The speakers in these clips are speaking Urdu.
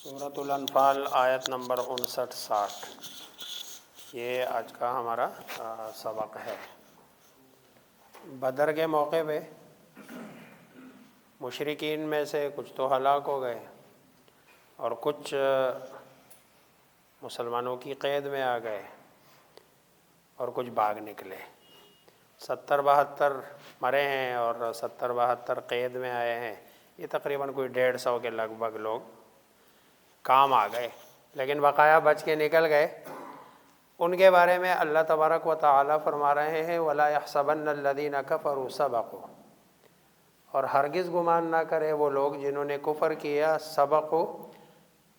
سورۃ الانفال آیت نمبر 59-60 یہ آج کا ہمارا سبق ہے۔ بدر کے موقع پہ مشرکین میں سے کچھ تو ہلاک ہو گئے اور کچھ مسلمانوں کی قید میں آ گئے اور کچھ بھاگ نکلے۔ 70-72 مرے ہیں اور 70-72 قید میں آئے ہیں۔ یہ تقریباً کوئی 150 کے لگ بھگ لوگ کام آ گئے، لیکن بقایا بچ کے نکل گئے۔ ان کے بارے میں اللہ تبارک و تعالی فرما رہے ہیں وَلَا يَحْسَبَنَّ الَّذِينَ كَفَرُوا سَبَقُوا، اور ہرگز گمان نہ کرے وہ لوگ جنہوں نے کفر کیا سبقوا،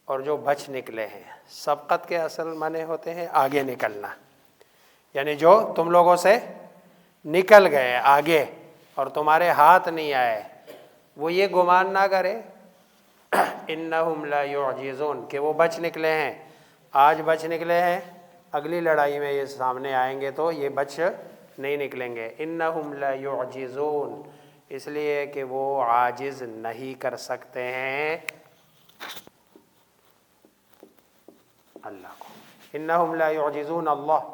اور جو بچ نکلے ہیں۔ سبقت کے اصل معنی ہوتے ہیں آگے نکلنا، یعنی جو تم لوگوں سے نکل گئے آگے اور تمہارے ہاتھ نہیں آئے، وہ یہ گمان نہ کرے انہم لا یعجزون کہ وہ بچ نکلے ہیں۔ آج بچ نکلے ہیں، اگلی لڑائی میں یہ سامنے آئیں گے تو یہ بچ نہیں نکلیں گے۔ انہم لا یعجزون، اس لیے کہ وہ عاجز نہیں کر سکتے ہیں اللہ کو۔ انہم لا یعجزون اللہ،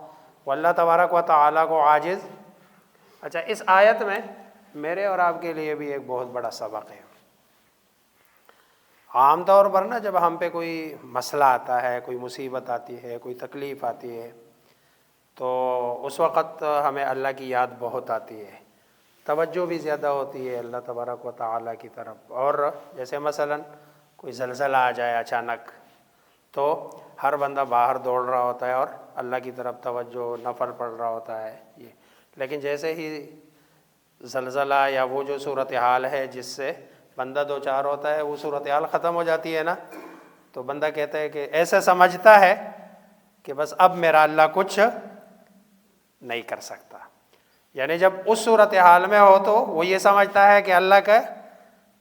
واللہ تبارک و تعالیٰ کو عاجز۔ اچھا، اس آیت میں میرے اور آپ کے لیے بھی ایک بہت بڑا سبق ہے۔ عام طور پر نا جب ہم پہ کوئی مسئلہ آتا ہے، کوئی مصیبت آتی ہے، کوئی تکلیف آتی ہے، تو اس وقت ہمیں اللہ کی یاد بہت آتی ہے، توجہ بھی زیادہ ہوتی ہے اللہ تبارک و تعالیٰ کی طرف۔ اور جیسے مثلا کوئی زلزلہ آ جائے اچانک تو ہر بندہ باہر دوڑ رہا ہوتا ہے اور اللہ کی طرف توجہ نفل پڑھ رہا ہوتا ہے یہ۔ لیکن جیسے ہی زلزلہ یا وہ جو صورتحال ہے جس سے بندہ دو چار ہوتا ہے، وہ صورتحال ختم ہو جاتی ہے نا، تو بندہ کہتا ہے کہ ایسے سمجھتا ہے کہ بس اب میرا اللہ کچھ نہیں کر سکتا۔ یعنی جب اس صورتحال میں ہو تو وہ یہ سمجھتا ہے کہ اللہ کا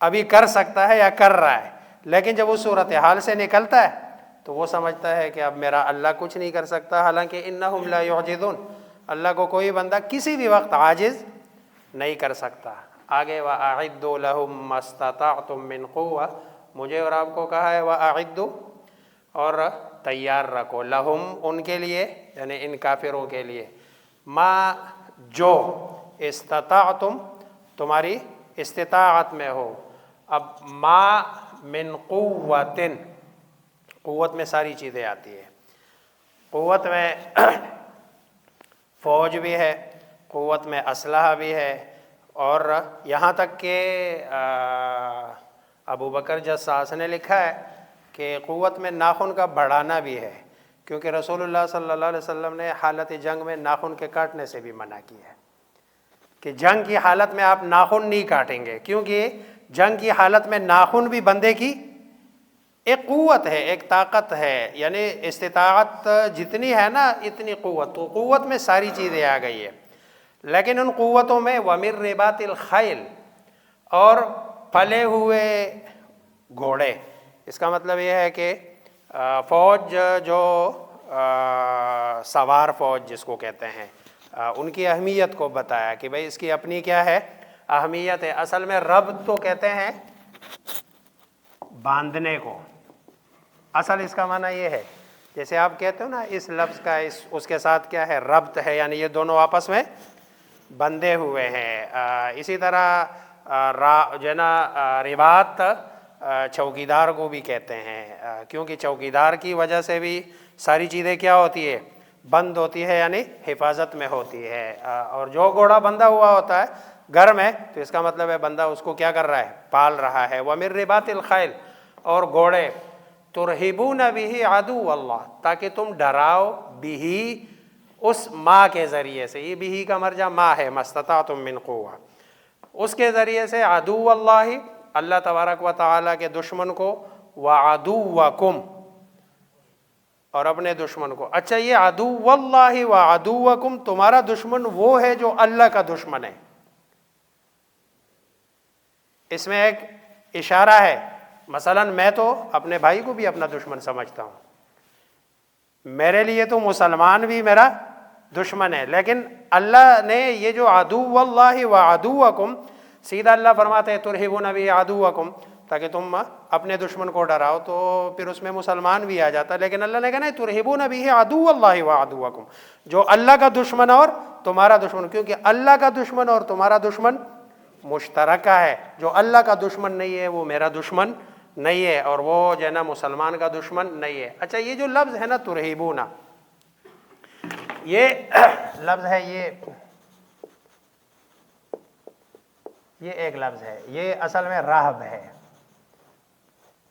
ابھی کر سکتا ہے یا کر رہا ہے، لیکن جب اس صورتحال سے نکلتا ہے تو وہ سمجھتا ہے کہ اب میرا اللہ کچھ نہیں کر سکتا۔ حالانکہ انہم لا یعجزون، اللہ کو کوئی بندہ کسی بھی وقت عاجز نہیں کر سکتا۔ آگے وَأَعِدُّوا لَهُم مَّا اسْتَطَعْتُم مِّن قُوَّةٍ، مجھے اور آپ کو کہا ہے وَأَعِدُّوا، اور تیار رکھو، لہم ان کے لیے، یعنی ان کافروں کے لیے، ما جو استطعتم تمہاری استطاعت میں ہو۔ اب ما من قوت، قوت میں ساری چیزیں آتی ہیں۔ قوت میں فوج بھی ہے، قوت میں اسلحہ بھی ہے، اور یہاں تک کہ ابو بکر جساس نے لکھا ہے کہ قوت میں ناخن کا بڑھانا بھی ہے، کیونکہ رسول اللہ صلی اللہ علیہ وسلم نے حالت جنگ میں ناخن کے کاٹنے سے بھی منع کیا ہے کہ جنگ کی حالت میں آپ ناخن نہیں کاٹیں گے، کیونکہ جنگ کی حالت میں ناخن بھی بندے کی ایک قوت ہے، ایک طاقت ہے، یعنی استطاعت جتنی ہے نا اتنی قوت، تو قوت میں ساری چیزیں آ گئی ہے۔ لیکن ان قوتوں میں وَمِن رِبَاطِ الْخَيْلِ، اور پلے ہوئے گھوڑے، اس کا مطلب یہ ہے کہ فوج جو سوار فوج جس کو کہتے ہیں، ان کی اہمیت کو بتایا کہ بھئی اس کی اپنی کیا ہے اہمیت ہے۔ اصل میں ربط تو کہتے ہیں باندھنے کو، اصل اس کا معنی یہ ہے، جیسے آپ کہتے ہو نا اس لفظ کا اس کے ساتھ کیا ہے ربط ہے، یعنی یہ دونوں آپس میں بندھے ہوئے ہیں۔ اسی طرح جو ہے نا رباط چوکیدار کو بھی کہتے ہیں، کیونکہ چوکیدار کی وجہ سے بھی ساری چیزیں کیا ہوتی ہے بند ہوتی ہے، یعنی حفاظت میں ہوتی ہے۔ اور جو گھوڑا بندھا ہوا ہوتا ہے گھر میں تو اس کا مطلب ہے بندہ اس کو کیا کر رہا ہے پال رہا ہے۔ وَمِن رِبَاطِ الْخَيْلِ، اور گھوڑے تُرْهِبُونَ بِهِ عَدُوَّ اللَّهِ، تاکہ تم ڈراؤ بِهِ اس ماں کے ذریعے سے، یہ بِهِ کا مرجع ماں ہے، مَا اسْتَطَعْتُم مِّن قُوَّةٍ، اس کے ذریعے سے عدو اللہ، اللہ تبارک و تعالیٰ کے دشمن کو، وعدوکم، اور اپنے دشمن کو۔ اچھا، یہ عدو اللہ وعدوکم، تمہارا دشمن وہ ہے جو اللہ کا دشمن ہے۔ اس میں ایک اشارہ ہے، مثلا میں تو اپنے بھائی کو بھی اپنا دشمن سمجھتا ہوں، میرے لیے تو مسلمان بھی میرا دشمن ہے، لیکن اللہ نے یہ جو عدو اللہ وعدوکم، سیدھا اللہ فرماتے ہیں ترہبون بہ عدوکم، تاکہ تم اپنے دشمن کو ڈراؤ، تو پھر اس میں مسلمان بھی آ جاتا. لیکن اللہ نے کہا نا ترہبون بہ عدو اللہ وعدوکم، جو اللہ کا دشمن اور تمہارا دشمن، کیونکہ اللہ کا دشمن اور تمہارا دشمن مشترکہ ہے. جو اللہ کا دشمن نہیں ہے وہ میرا دشمن نہیں ہے، اور وہ جو ہے نا مسلمان کا دشمن نہیں ہے. اچھا یہ جو لفظ ہے نا ترہبون، یہ لفظ ہے، یہ ایک لفظ ہے، یہ اصل میں رہب ہے،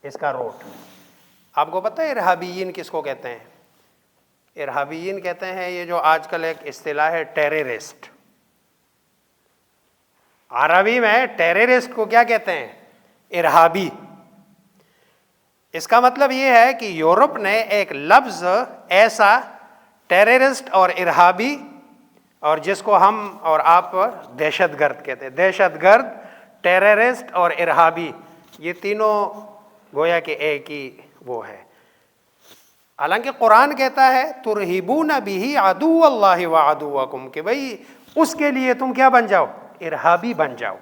اس کا روٹ. آپ کو پتہ ہے ارہابیین کس کو کہتے ہیں؟ ارہابیین کہتے ہیں یہ جو آج کل ایک اصطلاح ہے ٹیررسٹ. عربی میں ٹیررسٹ کو کیا کہتے ہیں؟ ارہابی. اس کا مطلب یہ ہے کہ یورپ نے ایک لفظ ایسا ٹیررسٹ اور ارہابی، اور جس کو ہم اور آپ دہشت گرد کہتے ہیں، دہشت گرد، ٹیررسٹ اور ارہابی، یہ تینوں گویا کہ ایک ہی وہ ہے. حالانکہ قرآن کہتا ہے ترہبون بہ عدو اللہ وعدوکم، کہ بھئی اس کے لیے تم کیا بن جاؤ؟ ارہابی بن جاؤ،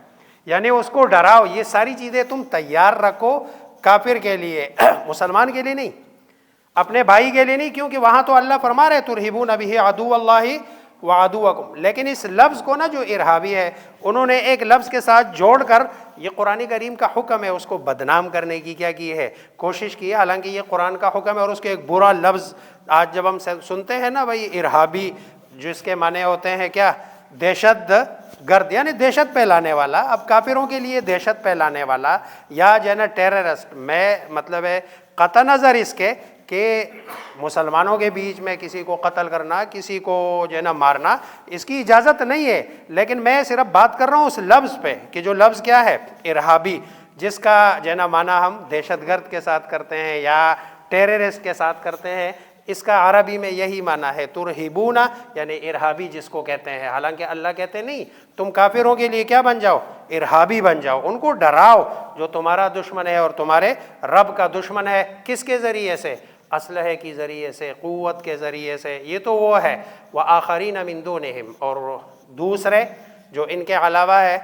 یعنی اس کو ڈراؤ. یہ ساری چیزیں تم تیار رکھو کافر کے لیے، مسلمان کے لیے نہیں، اپنے بھائی کے لیے نہیں، کیونکہ وہاں تو اللہ فرما رہے ترہبون بہ عدو اللہ وعدوکم. لیکن اس لفظ کو نا جو ارہابی ہے انہوں نے ایک لفظ کے ساتھ جوڑ کر، یہ قرآن کریم کا حکم ہے، اس کو بدنام کرنے کی کیا کی ہے؟ کوشش کی ہے. حالانکہ یہ قرآن کا حکم ہے، اور اس کے ایک برا لفظ آج جب ہم سنتے ہیں نا بھائی ارہابی، جس کے معنی ہوتے ہیں کیا؟ دہشت گرد، یعنی دہشت پھیلانے والا. اب کافروں کے لیے دہشت پھیلانے والا یا جو ہے نا ٹیررسٹ، میں مطلب ہے قطع نظر اس کے کہ مسلمانوں کے بیچ میں کسی کو قتل کرنا، کسی کو جو ہے نا مارنا، اس کی اجازت نہیں ہے. لیکن میں صرف بات کر رہا ہوں اس لفظ پہ کہ جو لفظ کیا ہے؟ ارہابی، جس کا جو ہے نا معنی ہم دہشت گرد کے ساتھ کرتے ہیں یا ٹیررسٹ کے ساتھ کرتے ہیں. اس کا عربی میں یہی معنی ہے ترہبون، یعنی ارہابی جس کو کہتے ہیں. حالانکہ اللہ کہتے نہیں تم کافروں کے لیے کیا بن جاؤ؟ ارہابی بن جاؤ، ان کو ڈراؤ جو تمہارا دشمن ہے اور تمہارے رب کا دشمن ہے. کس کے ذریعے سے؟ اسلحے کے ذریعے سے، قوت کے ذریعے سے. یہ تو وہ ہے. وآخرین من دونہم، اور دوسرے جو ان کے علاوہ ہے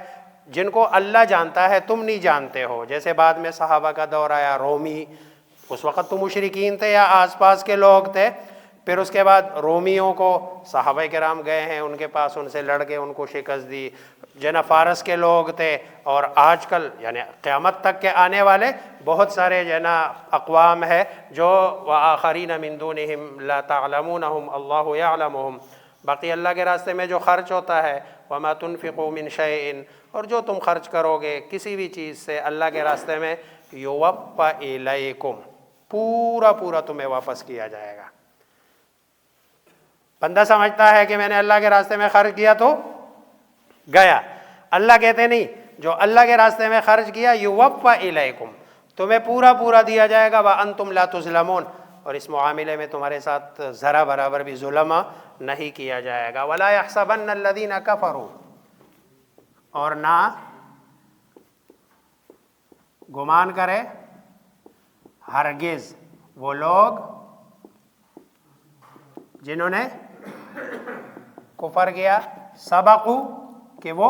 جن کو اللہ جانتا ہے تم نہیں جانتے ہو. جیسے بعد میں صحابہ کا دور آیا، رومی، اس وقت تو مشرکین تھے یا آس پاس کے لوگ تھے. پھر اس کے بعد رومیوں کو صحابہ کرام گئے ہیں ان کے پاس، ان سے لڑ کے ان کو شکست دی. جنا فارس کے لوگ تھے، اور آج کل یعنی قیامت تک کے آنے والے بہت سارے جنا اقوام ہے جو وآخرین من دونہم لا تعلمونہم اللہ یعلمہم. باقی اللہ کے راستے میں جو خرچ ہوتا ہے، وما تنفقوا من شیء، اور جو تم خرچ کرو گے کسی بھی چیز سے اللہ کے راستے میں، یوفی الیکم، پورا پورا تمہیں واپس کیا جائے گا. بندہ سمجھتا ہے کہ میں نے اللہ کے راستے میں خرچ کیا تو گیا. اللہ کہتے نہیں، جو اللہ کے راستے میں خرچ کیا یوفی الیکم، تمہیں پورا پورا دیا جائے گا. وانتم لا تظلمون، اور اس معاملے میں تمہارے ساتھ ذرا برابر بھی ظلم نہیں کیا جائے گا. ولا یحسبن الذین کفروا، اور نہ گمان کرے ہرگز وہ لوگ جنہوں نے کفر کیا، سبقو، کہ وہ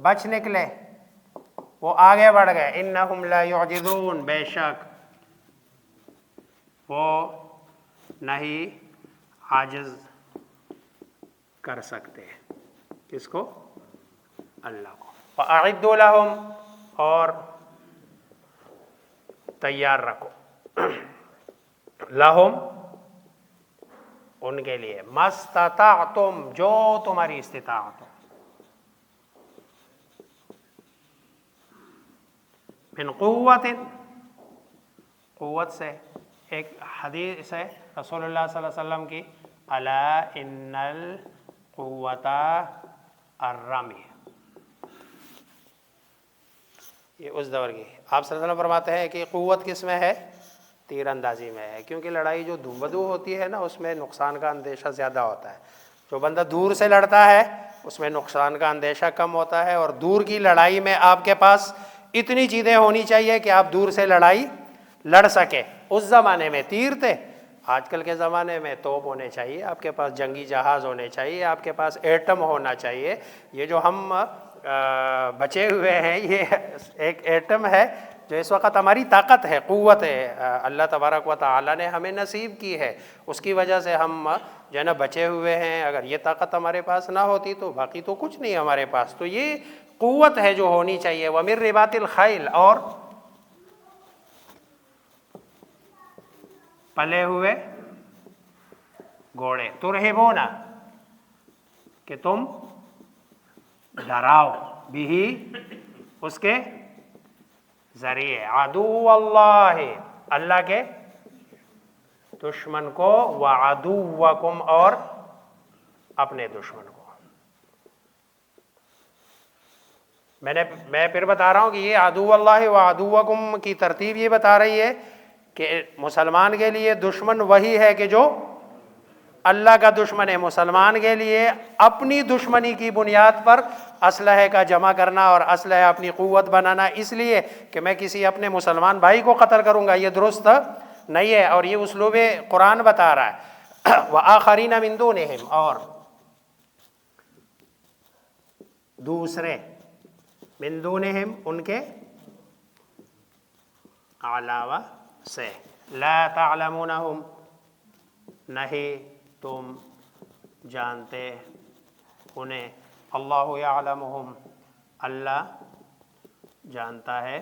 بچ نکلے، وہ آگے بڑھ گئے. انہم لا یعجزون، بے شک وہ نہیں عاجز کر سکتے. کس کو؟ اللہ کو. وَأَعِدُّوا لَهُمْ، اور تیار رکھو، لہم، ان کے لیے، مستطعتم، جو تمہاری استطاعت ہو، من قوت، قوت سے. ایک حدیث ہے رسول اللہ صلی اللہ علیہ وسلم کی، الا ان القوت الرمی، یہ اس دور کی. آپ صلی اللہ علیہ وسلم فرماتے ہیں کہ قوت کس میں ہے؟ تیر اندازی میں ہے. کیونکہ لڑائی جو دو بدو ہوتی ہے نا، اس میں نقصان کا اندیشہ زیادہ ہوتا ہے. جو بندہ دور سے لڑتا ہے اس میں نقصان کا اندیشہ کم ہوتا ہے. اور دور کی لڑائی میں آپ کے پاس اتنی چیزیں ہونی چاہیے کہ آپ دور سے لڑائی لڑ سکے. اس زمانے میں تیر تھے، آج کل کے زمانے میں توپ ہونے چاہیے، آپ کے پاس جنگی جہاز ہونے چاہیے، آپ کے پاس ایٹم ہونا چاہیے. یہ جو ہم بچے ہوئے ہیں، یہ ایک ایٹم ہے جو اس وقت ہماری طاقت ہے، قوت ہے، اللہ تبارک و تعالیٰ نے ہمیں نصیب کی ہے، اس کی وجہ سے ہم جو ہے نا بچے ہوئے ہیں۔ اگر یہ طاقت ہمارے پاس نہ ہوتی تو باقی تو کچھ نہیں ہمارے پاس، تو یہ قوت ہے جو ہونی چاہیے۔ وَمِن رِبَاطِ الْخَيْلِ، اور پلے ہوئے گھوڑے، ترہبون کہ تم ڈراؤ، بھی اس کے ذریعے، عدو اللہ اللہ کے دشمن کو، وعدوکم اور اپنے دشمن کو۔ میں پھر بتا رہا ہوں کہ یہ عدو اللہ وعدوکم کی ترتیب یہ بتا رہی ہے کہ مسلمان کے لیے دشمن وہی ہے کہ جو اللہ کا دشمن ہے۔ مسلمان کے لیے اپنی دشمنی کی بنیاد پر اسلحے کا جمع کرنا اور اسلحے اپنی قوت بنانا، اس لیے کہ میں کسی اپنے مسلمان بھائی کو قتل کروں گا، یہ درست نہیں ہے، اور یہ اسلوب قرآن بتا رہا ہے۔ وآخرین من دونہم، اور دوسرے، من دونہم ان کے علاوہ سے، لا تعلمونہم نہیں تم جانتے انہیں، اللہ یعلمہم اللہ جانتا ہے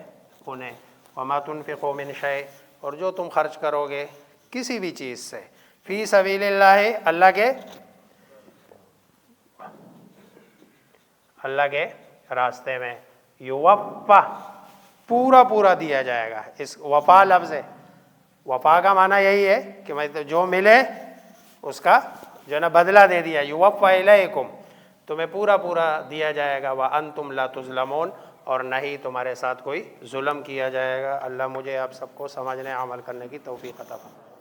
انہیں، وما تنفقوا من شیء اور جو تم خرچ کرو گے کسی بھی چیز سے، فی سبیل اللہ اللہ کے راستے میں، یوفا پورا پورا دیا جائے گا۔ اس وفا لفظ ہے، وفا کا معنی یہی ہے کہ میں جو ملے اس کا جو ہے نا بدلہ دے دیا، یوفا الیکم تمہیں پورا پورا دیا جائے گا، وانتم لا تظلمون اور نہیں تمہارے ساتھ کوئی ظلم کیا جائے گا۔ اللہ مجھے آپ سب کو سمجھنے عمل کرنے کی توفیق عطا فرمائے۔